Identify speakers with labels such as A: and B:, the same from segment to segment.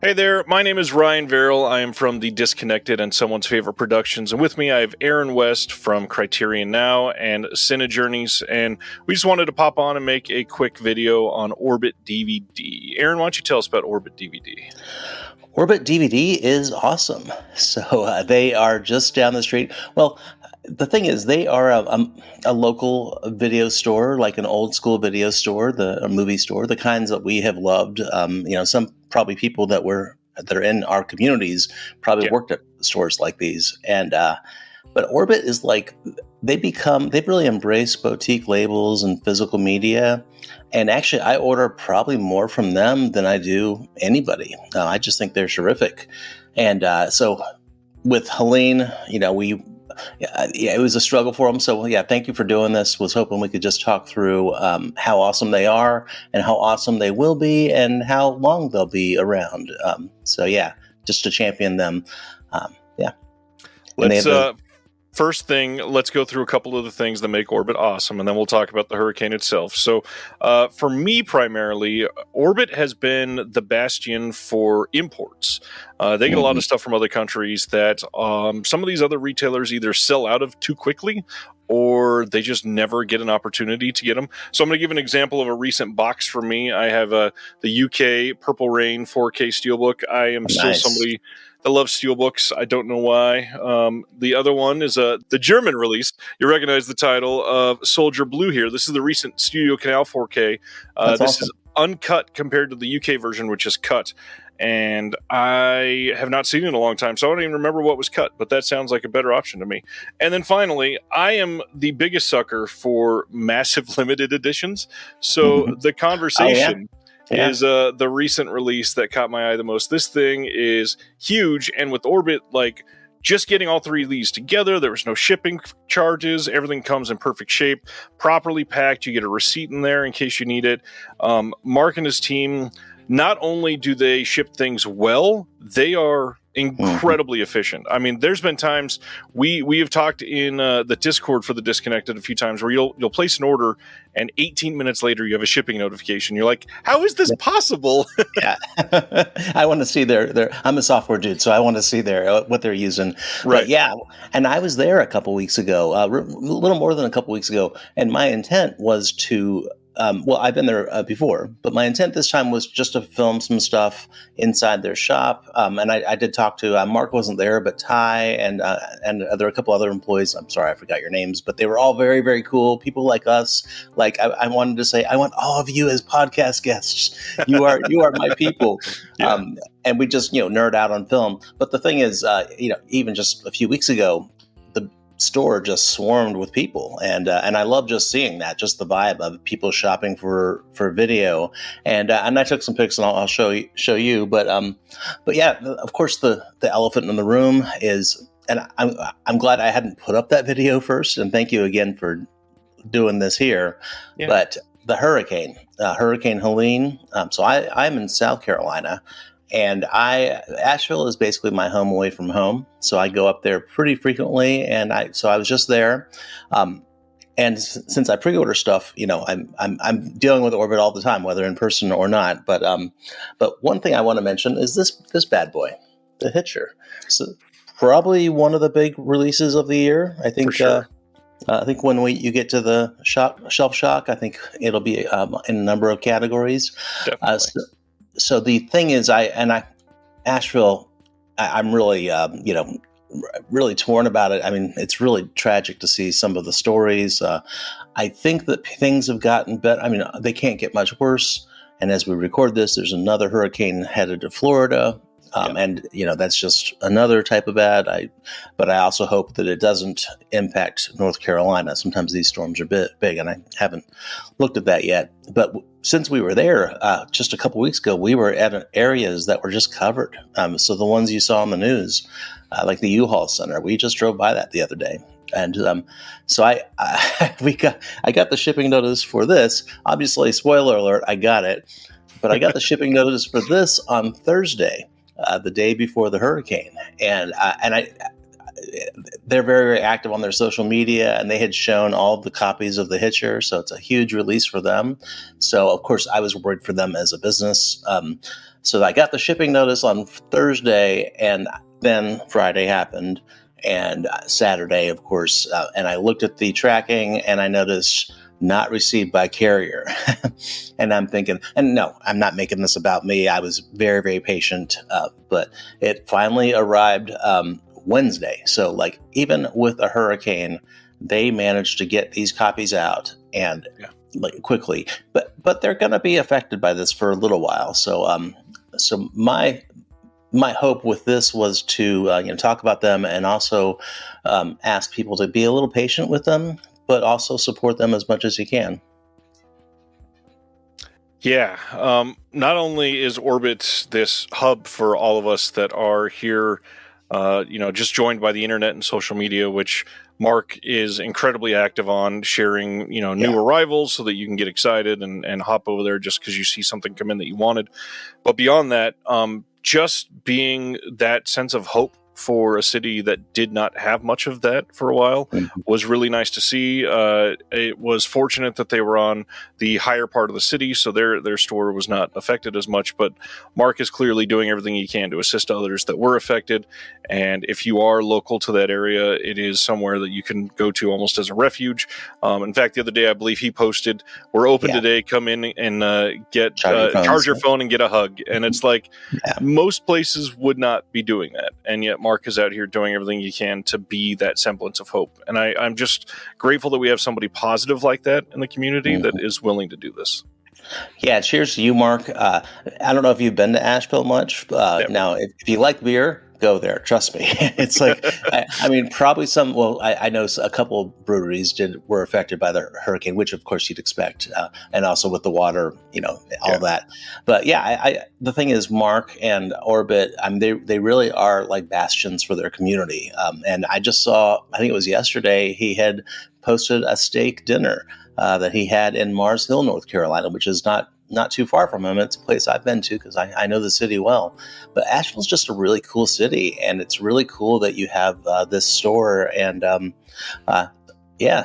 A: Hey there, my name is Ryan Verrill. I am from the Disconnected and Someone's Favorite Productions, and with me I have Aaron West from Criterion Now and Cine Journeys, and we just wanted to pop on and make a quick video on Orbit DVD. Aaron, why don't you tell us about Orbit DVD?
B: Orbit DVD is awesome. So they are just down the street. Well, the thing is, they are a local video store, like an old school video store, a movie store, the kinds that we have loved. Some probably people that are in our communities probably worked at stores like these. But Orbit is like they've really embraced boutique labels and physical media. And actually, I order probably more from them than I do anybody. I just think they're terrific. And so with Helene, it was a struggle for them. So thank you for doing this. Was hoping we could just talk through how awesome they are and how awesome they will be and how long they'll be around. Just to champion them.
A: First thing, let's go through a couple of the things that make Orbit awesome, and then we'll talk about the Hurricane itself. So for me, primarily, Orbit has been the bastion for imports. They get a lot of stuff from other countries that some of these other retailers either sell out of too quickly or they just never get an opportunity to get them. So I'm going to give an example of a recent box for me. I have the UK Purple Rain 4K Steelbook. I am still somebody that loves steelbooks. I don't know why. The other one is the German release. You recognize the title of Soldier Blue here. This is the recent Studio Canal 4K. This awesome. Is uncut compared to the UK version, which is cut. And I have not seen it in a long time, so I don't even remember what was cut, but that sounds like a better option to me. And then finally, I am the biggest sucker for massive limited editions. So the conversation is the recent release that caught my eye the most. This thing is huge, and with Orbit, just getting all three of these together, there was no shipping charges. Everything comes in perfect shape, properly packed. You get a receipt in there in case you need it. Mark and his team, not only do they ship things well, they are incredibly efficient. I mean, there's been times we have talked in the Discord for the Disconnected a few times where you'll place an order and 18 minutes later you have a shipping notification. You're like, how is this possible?
B: I want to see their I'm a software dude, so I want to see what they're using.
A: Right.
B: But and I was there a couple weeks ago, a little more than a couple weeks ago, and my intent was to I've been there before, but my intent this time was just to film some stuff inside their shop. And I did talk to Mark wasn't there, but Ty and there are a couple other employees. I'm sorry, I forgot your names, but they were all very, very cool people like us. I wanted to say, I want all of you as podcast guests. You are my people. And we just nerd out on film. But the thing is, even just a few weeks ago, store just swarmed with people, and I love just seeing that, just the vibe of people shopping for video, and I took some pics and I'll show you. But of course the elephant in the room is, and I'm glad I hadn't put up that video first, and thank you again for doing this here. But the Hurricane Helene. So I'm in South Carolina. And Asheville is basically my home away from home, so I go up there pretty frequently. And I was just there, and since I pre-order stuff, I'm dealing with Orbit all the time, whether in person or not. But one thing I want to mention is this bad boy, the Hitcher. So probably one of the big releases of the year. I think. For sure. I think when you get to the shelf shock, I think it'll be in a number of categories.
A: Definitely.
B: So the thing is, Asheville, I'm really, really torn about it. I mean, it's really tragic to see some of the stories. I think that things have gotten better. I mean, they can't get much worse. And as we record this, there's another hurricane headed to Florida. And, that's just another type of bad. But I also hope that it doesn't impact North Carolina. Sometimes these storms are big, and I haven't looked at that yet. But since we were there just a couple weeks ago, we were at areas that were just covered. So the ones you saw on the news, like the U-Haul Center, we just drove by that the other day. And so I got the shipping notice for this. Obviously, spoiler alert, I got it. But I got the shipping notice for this on Thursday. The day before the hurricane, and they're very, very active on their social media, and they had shown all the copies of The Hitcher, so it's a huge release for them. So, of course, I was worried for them as a business. So I got the shipping notice on Thursday, and then Friday happened, and Saturday, of course, and I looked at the tracking, and I noticed not received by carrier. And I'm thinking, and no, I'm not making this about me. I was very, very patient, but it finally arrived Wednesday. So like even with a hurricane, they managed to get these copies out and like quickly, but they're going to be affected by this for a little while. So, so my hope with this was to talk about them and also ask people to be a little patient with them, but also support them as much as you can.
A: Yeah. Not only is Orbit this hub for all of us that are here, just joined by the internet and social media, which Mark is incredibly active on, sharing, new arrivals so that you can get excited and hop over there just because you see something come in that you wanted. But beyond that, just being that sense of hope for a city that did not have much of that for a while was really nice to see. It was fortunate that they were on the higher part of the city, so their store was not affected as much, but Mark is clearly doing everything he can to assist others that were affected. And if you are local to that area, it is somewhere that you can go to almost as a refuge. In fact, the other day, I believe he posted, "We're open today. Come in and charge your phone and get a hug." And it's like most places would not be doing that, and yet Mark is out here doing everything he can to be that semblance of hope. And I'm just grateful that we have somebody positive like that in the community that is willing to do this.
B: Yeah, cheers to you, Mark. I don't know if you've been to Asheville much. Now, if you like beer, go there. Trust me. It's like, I mean, probably some, well, I know a couple of breweries were affected by the hurricane, which of course you'd expect. And also with the water, all that. But yeah, the thing is, Mark and Orbit, they really are like bastions for their community. And I just saw, I think it was yesterday, he had posted a steak dinner that he had in Mars Hill, North Carolina, which is not too far from him. It's a place I've been to because I know the city well. But Asheville's just a really cool city, and it's really cool that you have this store. And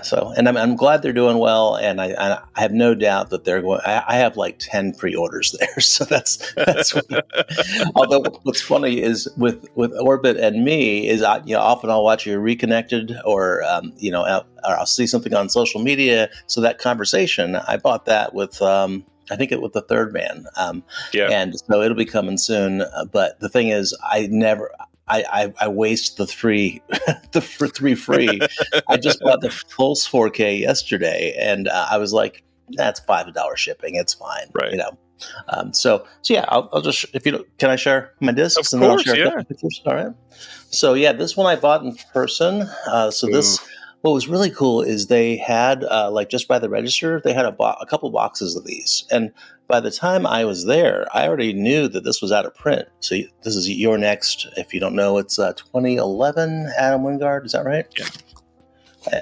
B: so I'm glad they're doing well, and I have no doubt that they're going. I have like 10 pre-orders there, so that's. Although what's funny is with Orbit and me is often I'll watch you Reconnected or I'll see something on social media. So that conversation, I bought that with. I think with the Third Man, and so it'll be coming soon. But the thing is, I waste the three free. I just bought the Pulse 4K yesterday, and I was like, "That's $5 shipping. It's fine."
A: Right.
B: So yeah, I'll just can I share my discs?
A: Of
B: and
A: course,
B: then I'll share pictures? All right. So yeah, this one I bought in person. What was really cool is they had, just by the register, they had a couple boxes of these. And by the time I was there, I already knew that this was out of print. So this is Your Next. If you don't know, it's 2011 Adam Wingard. Is that right?
A: Yeah.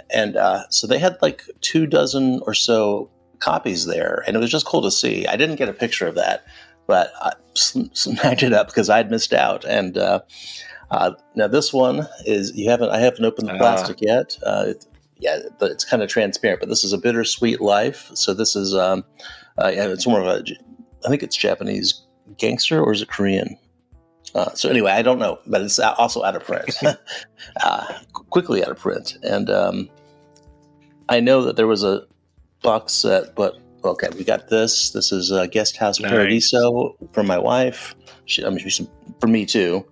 B: And so they had like 24 or so copies there. And it was just cool to see. I didn't get a picture of that, but I snagged it up because I'd missed out. And now this one is I haven't opened the plastic yet. It's kind of transparent, but this is A Bittersweet Life. So this is it's more of I think it's Japanese gangster, or is it Korean? So anyway, I don't know, but it's also out of print, quickly out of print. And I know that there was a box set, but okay, we got this. This is Guest House Paradiso for my wife. For me too.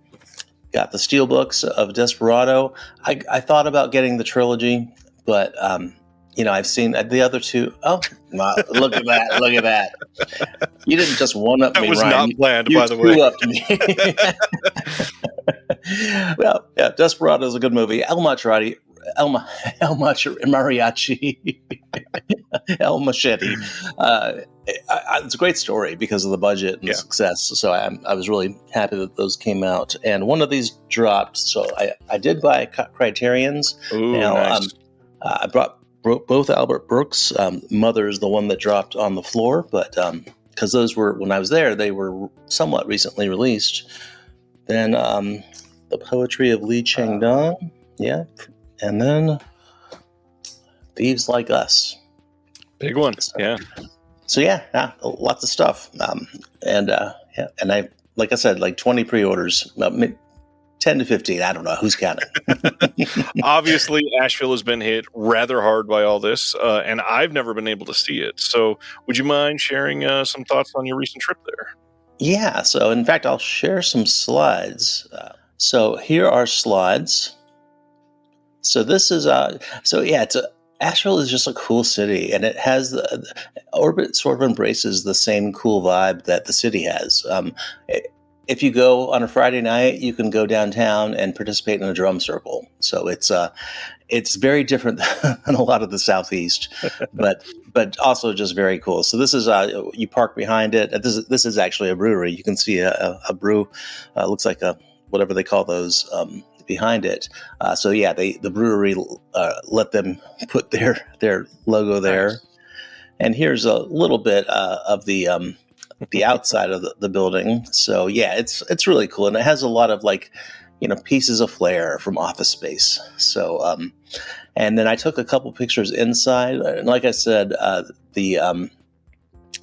B: Got the steelbooks of Desperado. I thought about getting the trilogy, but I've seen the other two. Oh, look at that! Look at that! You didn't just one up me,
A: That was
B: Ryan.
A: not planned,
B: you
A: by the way.
B: Up to me. Well, yeah, Desperado is a good movie. El Mariachi, El Machete. It's a great story because of the budget and the success. So I was really happy that those came out. And one of these dropped. So I did buy Criterion's.
A: Ooh, nice.
B: I brought both Albert Brooks. Mother's the one that dropped on the floor, but because those were, when I was there, they were somewhat recently released. Then the Poetry of Li Chengdong. Yeah. And then Thieves Like Us.
A: Big one. Yeah.
B: So yeah, lots of stuff. And I, like I said, like 20 pre-orders, 10 to 15. I don't know who's counting.
A: Obviously, Asheville has been hit rather hard by all this, and I've never been able to see it. So would you mind sharing some thoughts on your recent trip there?
B: Yeah. So in fact, I'll share some slides. So here are slides. So this is Asheville is just a cool city, and it has Orbit sort of embraces the same cool vibe that the city has. If you go on a Friday night, you can go downtown and participate in a drum circle. So it's very different than a lot of the Southeast, but also just very cool. So this is you park behind it. This is actually a brewery. You can see a brew. Looks like a whatever they call those. Behind it. So yeah, the brewery let them put their logo there. Nice. And here's a little bit of the outside of the building. So yeah, it's really cool, and it has a lot of pieces of flair from Office Space. So and then I took a couple pictures inside, and like I said,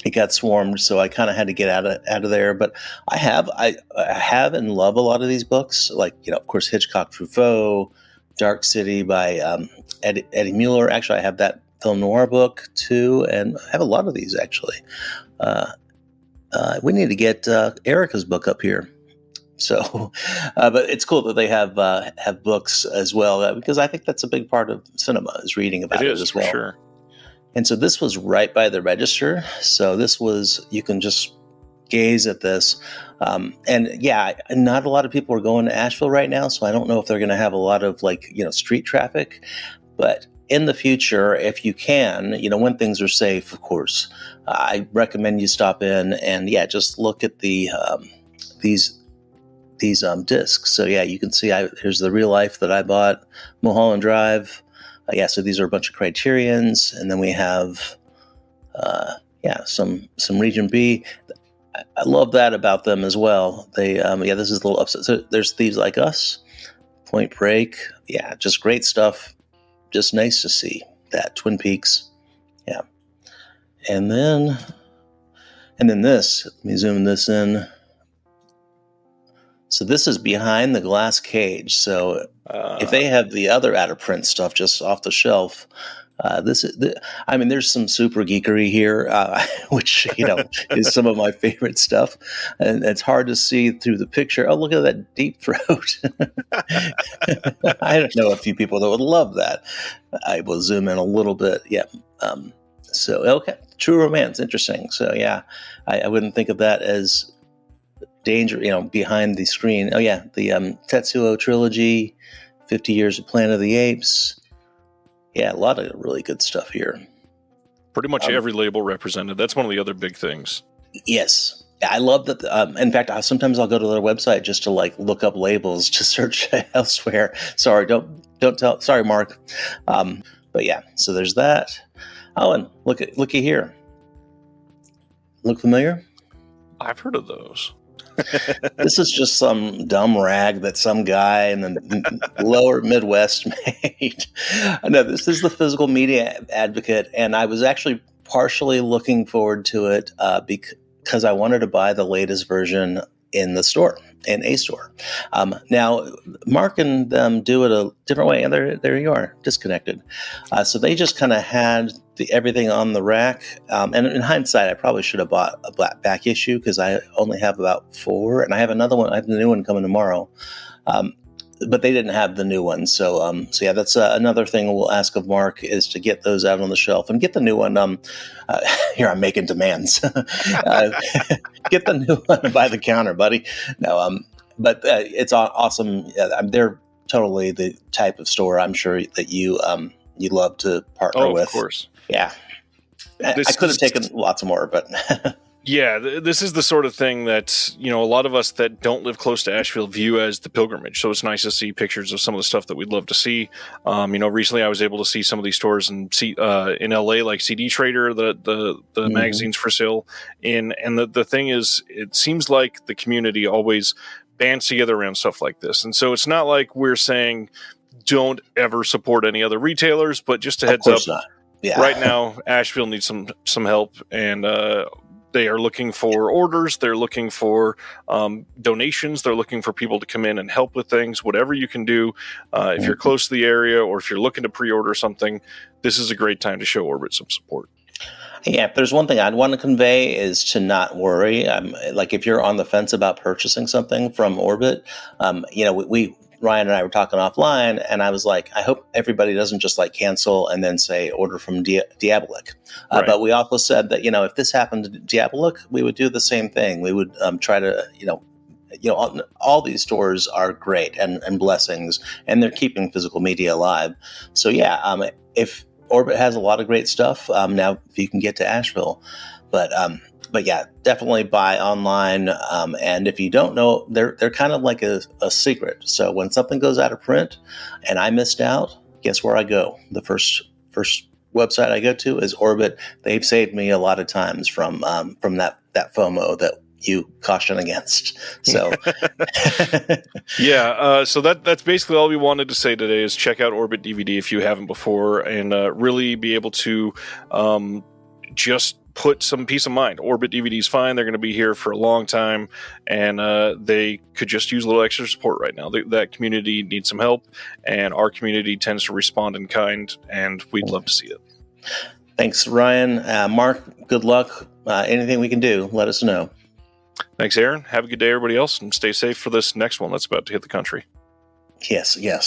B: it got swarmed, so I kind of had to get out of there. But I have and love a lot of these books, like of course, Hitchcock Truffaut, Dark City by Eddie Mueller. Actually, I have that film noir book too, and I have a lot of these actually. We need to get Erica's book up here. So, but it's cool that they have books as well, because I think that's a big part of cinema is reading about it as well.
A: Sure.
B: And so this was right by the register. So you can just gaze at this. And yeah, not a lot of people are going to Asheville right now. So I don't know if they're going to have a lot of street traffic. But in the future, if you can, when things are safe, of course, I recommend you stop in and just look at the these discs. So yeah, you can see here's the real life that I bought, Mulholland Drive. So these are a bunch of Criterions, and then we have, some Region B. I love that about them as well. They, this is a little upset. So there's Thieves Like Us, Point Break. Yeah, just great stuff. Just nice to see that. Twin Peaks. Yeah. And then this, let me zoom this in. So this is Behind the Glass Cage. So if they have the other out of print stuff just off the shelf, there's some super geekery here, which is some of my favorite stuff, and it's hard to see through the picture. Oh, look at that deep throat! I don't know a few people that would love that. I will zoom in a little bit. Yeah. So okay, True Romance, interesting. So yeah, I wouldn't think of that as danger, behind the screen. Oh yeah, the Tetsuo trilogy, 50 Years of Planet of the Apes. Yeah, a lot of really good stuff here.
A: Pretty much every label represented. That's one of the other big things.
B: Yes. I love that. In fact, sometimes I'll go to their website just to look up labels to search elsewhere. Sorry, don't tell. Sorry, Mark. But yeah, so there's that. Oh, and looky here. Look familiar?
A: I've heard of those.
B: This is just some dumb rag that some guy in the lower Midwest made. No, this is the Physical Media Advocate, and I was actually partially looking forward to it because I wanted to buy the latest version in the store, in a store. Now, Mark and them do it a different way, and there you are, disconnected. So they just kind of had everything on the rack. And in hindsight, I probably should have bought a back issue because I only have about 4, and I have another one. I have the new one coming tomorrow. But they didn't have the new one. So yeah, that's another thing we'll ask of Mark is to get those out on the shelf and get the new one. Here I'm making demands. Get the new one by the counter, buddy. No, but it's awesome. They're totally the type of store I'm sure that you love to partner with.
A: Of course.
B: Yeah. I could have taken lots more, but
A: yeah, this is the sort of thing that, a lot of us that don't live close to Asheville view as the pilgrimage. So it's nice to see pictures of some of the stuff that we'd love to see. Recently I was able to see some of these stores and see in LA, like CD Trader, the magazines for sale. And the thing is, it seems like the community always bands together around stuff like this. And so it's not like we're saying, don't ever support any other retailers, but just a
B: Of
A: heads up,
B: course not. Yeah.
A: right now Asheville needs some help, and they are looking for orders. They're looking for donations. They're looking for people to come in and help with things. Whatever you can do, if you're close to the area or if you're looking to pre-order something, this is a great time to show Orbit some support.
B: Yeah, if there's one thing I'd want to convey is to not worry. Like if you're on the fence about purchasing something from Orbit, we Ryan and I were talking offline, and I was like, I hope everybody doesn't just like cancel and then say order from Diabolik.
A: Right.
B: But we also said that if this happened to Diabolik, we would do the same thing. We would try to all these stores are great and blessings, and they're keeping physical media alive. So yeah, if Orbit has a lot of great stuff. Now, if you can get to Asheville, but yeah, definitely buy online. And if you don't know, they're kind of like a secret. So when something goes out of print, and I missed out, guess where I go? The first website I go to is Orbit. They've saved me a lot of times from that FOMO that you caution against. So
A: yeah, so that's basically all we wanted to say today is check out Orbit DVD if you haven't before, and really be able to just put some peace of mind. Orbit DVD is fine. They're going to be here for a long time, and they could just use a little extra support right now. That community needs some help, and our community tends to respond in kind, and we'd love to see it.
B: Thanks, Ryan. Mark, good luck. Anything we can do, let us know.
A: Thanks, Aaron. Have a good day, everybody else, and stay safe for this next one that's about to hit the country.
B: Yes, yeah.